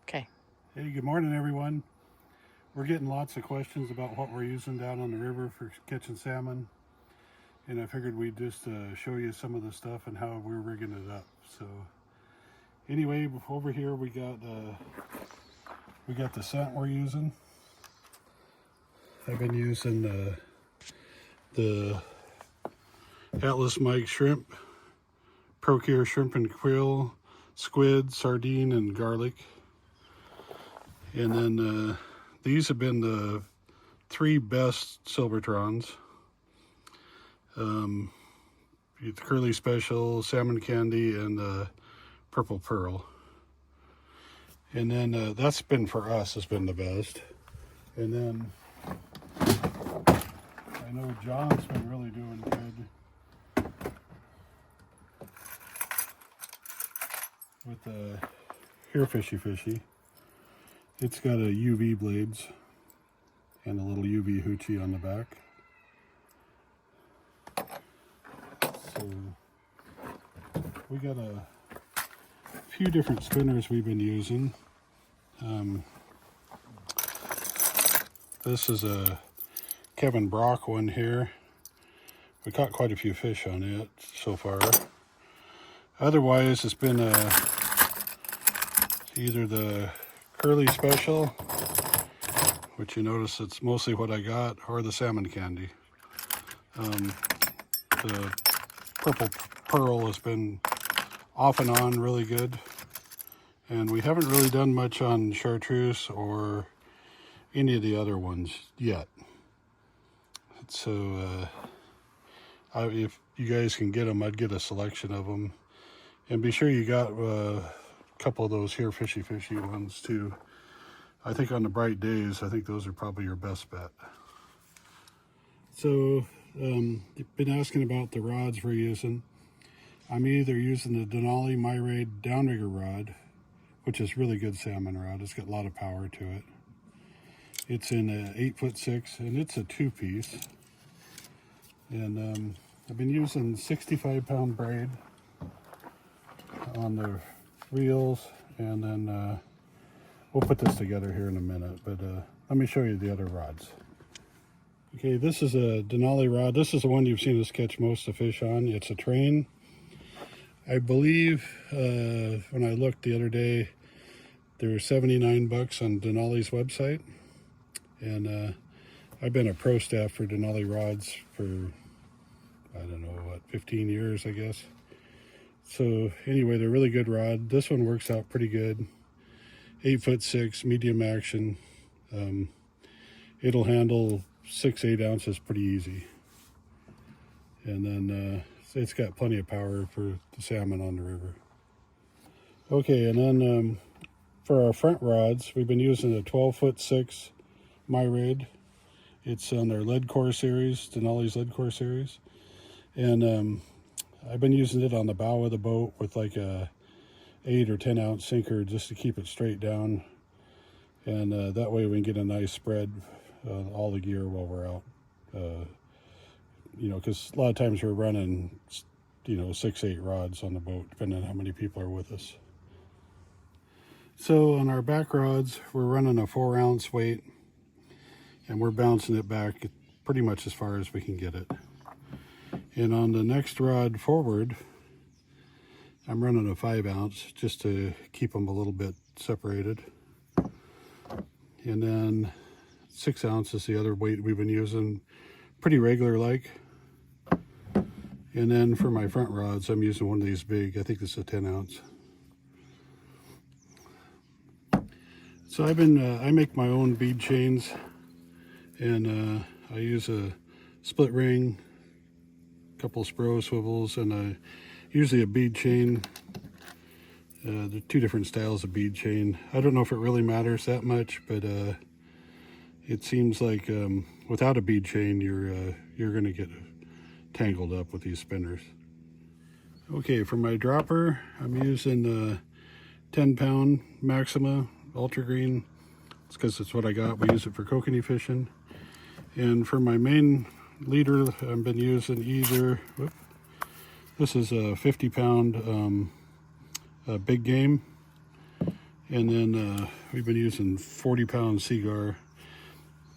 Okay. Hey, good morning, everyone. We're getting lots of questions about what we're using down on the river for catching salmon, and I figured we'd just show you some of the stuff and how we're rigging it up. So, anyway, over here we got the scent we're using. I've been using the Atlas Mike shrimp, Procure shrimp and krill, squid, sardine, and garlic. And then these have been the 3 best Silvertrons. The Curly Special, Salmon Candy, and Purple Pearl. And then that's been for us, has been the best. And then I know John's been really doing good with the Here Fishy. It's got a UV blades and a little UV hoochie on the back. So we got a few different spinners we've been using. This is a Kevin Brock one here. We caught quite a few fish on it so far. Otherwise, it's been either the Curly Special, which you notice it's mostly what I got, or the Salmon Candy. The Purple Pearl has been off and on really good, and we haven't really done much on chartreuse or any of the other ones yet. So if you guys can get them, I'd get a selection of them, and be sure you got a couple of those Here Fishy ones too. I think on the bright days, I think those are probably your best bet. So you've been asking about the rods we're using. I'm either using the Denali Myraid downrigger rod, which is really good salmon rod. It's got a lot of power to it. It's in a 8'6", and it's a 2-piece. And I've been using 65-pound braid on the reels, and then we'll put this together here in a minute, but let me show you the other rods. Okay, this is a Denali rod. This is the one you've seen us catch most of the fish on. It's a train. I believe when I looked the other day, they're $79 on Denali's website. And I've been a pro staff for Denali rods for, I don't know, what, 15 years, I guess. So anyway, they're a really good rod. This one works out pretty good. 8'6", medium action. It'll handle 6-8 ounces pretty easy. And then it's got plenty of power for the salmon on the river. Okay, and then for our front rods, we've been using a 12'6" Myraid. It's on their lead core series, Denali's lead core series. And I've been using it on the bow of the boat with like a 8 or 10 ounce sinker just to keep it straight down, and that way we can get a nice spread all the gear while we're out, you know, because a lot of times we're running 6-8 rods on the boat depending on how many people are with us. So on our back rods, we're running a 4-ounce weight, and we're bouncing it back pretty much as far as we can get it. And on the next rod forward, I'm running a 5-ounce just to keep them a little bit separated. And then 6 ounces, the other weight we've been using pretty regular like. And then for my front rods, I'm using one of these big, I think this is a 10-ounce. So I've been, I make my own bead chains, and I use a split ring, a couple of Spro swivels, and usually a bead chain. There are 2 different styles of bead chain. I don't know if it really matters that much, but it seems like without a bead chain, you're going to get tangled up with these spinners. Okay, for my dropper, I'm using the 10-pound Maxima Ultra Green. It's because it's what I got. We use it for kokanee fishing. And for my main leader, I've been using either, this is a 50-pound big game, And then we've been using 40-pound cigar.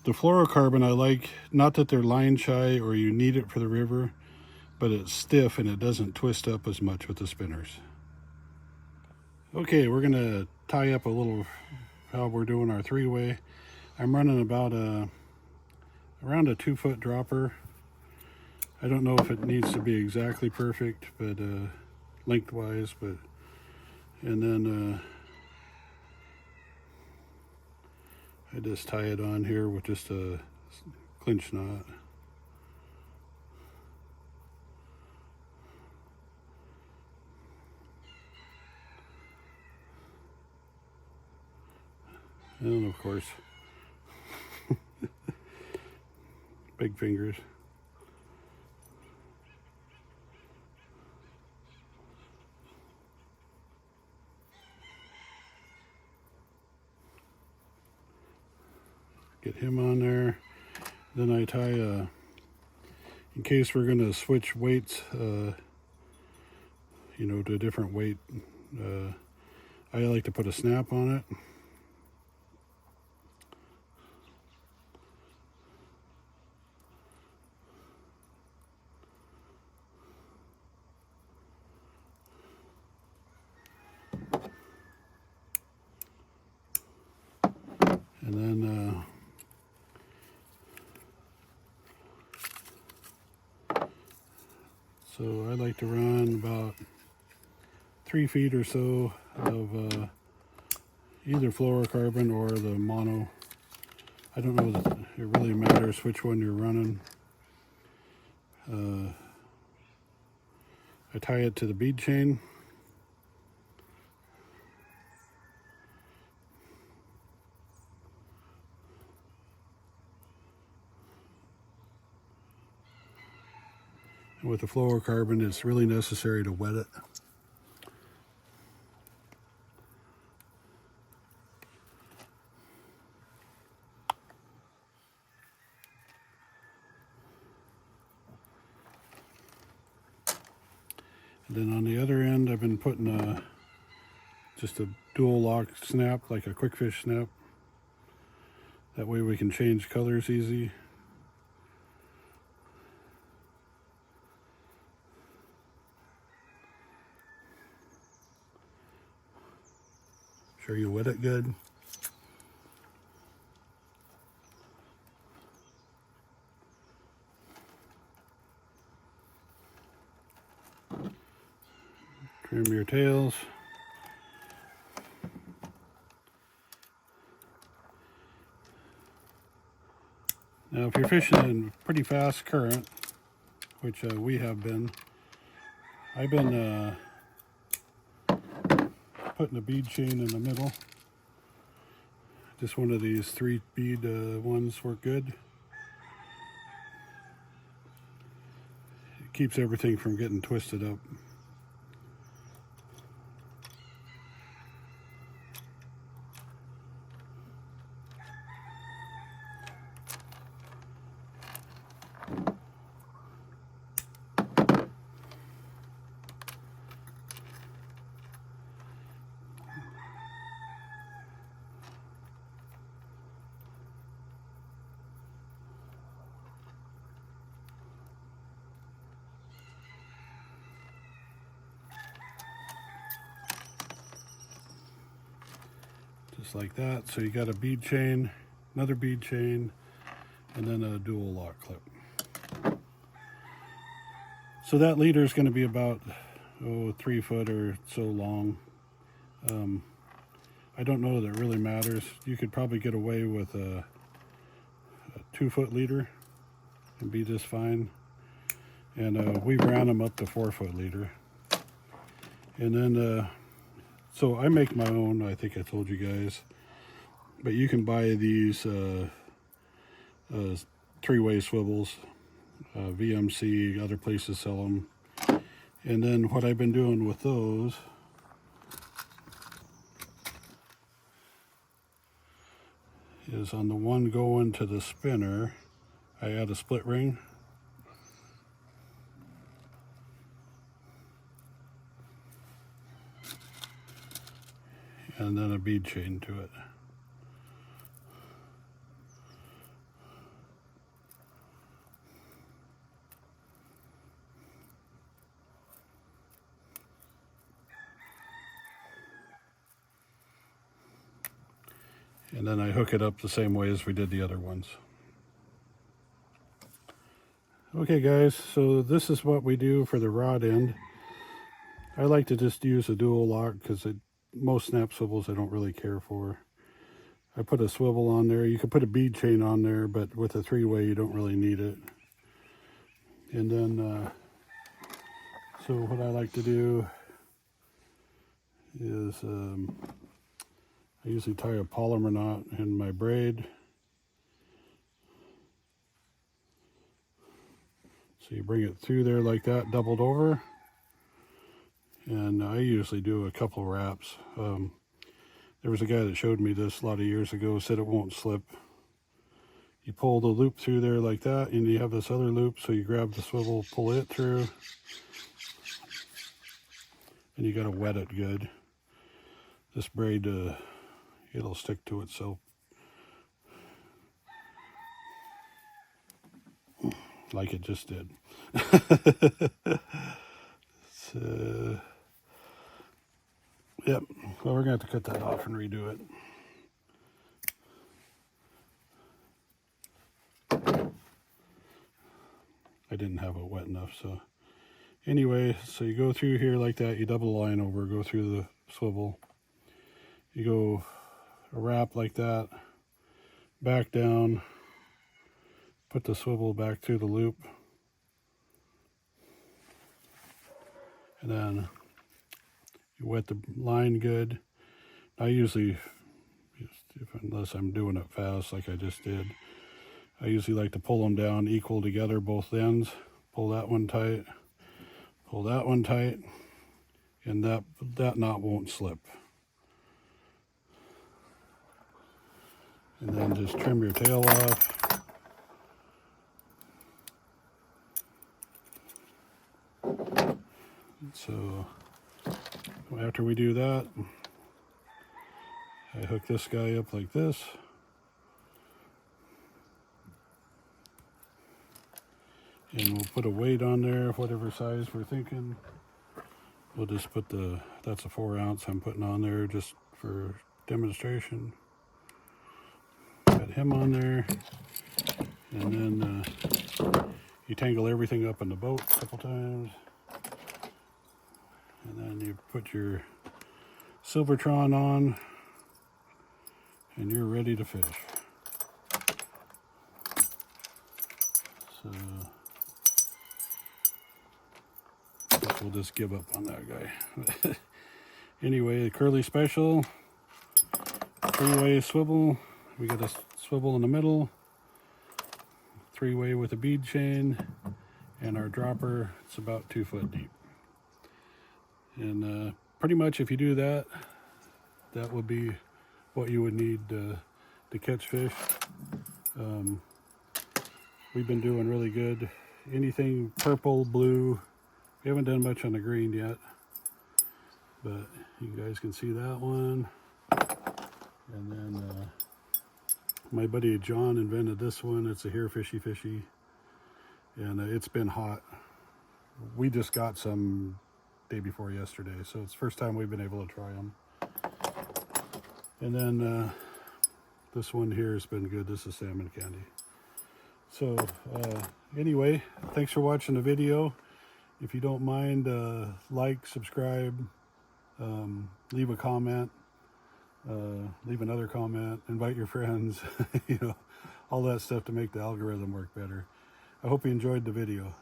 The fluorocarbon I like, not that they're line shy or you need it for the river, but it's stiff and it doesn't twist up as much with the spinners. Okay, we're gonna tie up a little how we're doing our three-way. I'm running about around a 2-foot dropper. I don't know if it needs to be exactly perfect, but lengthwise, and then I just tie it on here with just a clinch knot. And of course, big fingers. Get him on there. Then I tie in case we're going to switch weights, you know, to a different weight. I like to put a snap on it. And then so I like to run about 3 feet or so of either fluorocarbon or the mono. I don't know that it really matters which one you're running. I tie it to the bead chain. And with the fluorocarbon, it's really necessary to wet it. And then on the other end, I've been putting just a dual lock snap, like a quick fish snap. That way we can change colors easy. Sure you wet it good. Trim your tails. Now if you're fishing in pretty fast current, which we have been, I've been putting a bead chain in the middle. Just one of these 3 bead ones work good. It keeps everything from getting twisted up. Just like that. So you got a bead chain, another bead chain, and then a dual lock clip. So that leader is going to be about 3 foot or so long. I don't know that it really matters. You could probably get away with a 2-foot leader and be just fine. And we ran them up to 4-foot leader. And then so I make my own, I think I told you guys, but you can buy these 3-way swivels. VMC, other places sell them. And then what I've been doing with those is on the one going to the spinner, I add a split ring. and then a bead chain to it. And then I hook it up the same way as we did the other ones. Okay guys, so this is what we do for the rod end. I like to just use a dual lock because most snap swivels I don't really care for. I put a swivel on there. You could put a bead chain on there, but with a three-way you don't really need it. And then, so what I like to do is I usually tie a polymer knot in my braid. So you bring it through there like that, doubled over. And I usually do a couple wraps. There was a guy that showed me this a lot of years ago, said it won't slip. You pull the loop through there like that, and you have this other loop, so you grab the swivel, pull it through, and you gotta wet it good. This braid, it'll stick to itself. Like it just did. So, yep, well, we're gonna have to cut that off and redo it. I didn't have it wet enough, so anyway, so you go through here like that, you double the line over, go through the swivel, you go a wrap like that, back down, put the swivel back through the loop, and then you wet the line good. I usually, unless I'm doing it fast like I just did, I usually like to pull them down equal together, both ends. Pull that one tight, pull that one tight, and that knot won't slip. And then just trim your tail off. So after we do that, I hook this guy up like this. And we'll put a weight on there, whatever size we're thinking. We'll just put that's a 4 ounce I'm putting on there just for demonstration. Got him on there. And then you tangle everything up in the boat a couple times. And then you put your Silvertron on, and you're ready to fish. So we'll just give up on that guy. Anyway, the Curly Special, 3-way swivel. We got a swivel in the middle, 3-way with a bead chain, and our dropper, it's about 2 foot deep. And pretty much if you do that, that would be what you would need to catch fish. We've been doing really good. Anything purple, blue, we haven't done much on the green yet, but you guys can see that one. And then my buddy John invented this one. It's a Here Fishy Fishy, and it's been hot. We just got some day before yesterday, so it's the first time we've been able to try them. And then this one here has been good. This is Salmon Candy. So anyway, thanks for watching the video. If you don't mind, like, subscribe, leave a comment, leave another comment, invite your friends, you know, all that stuff to make the algorithm work better. I hope you enjoyed the video.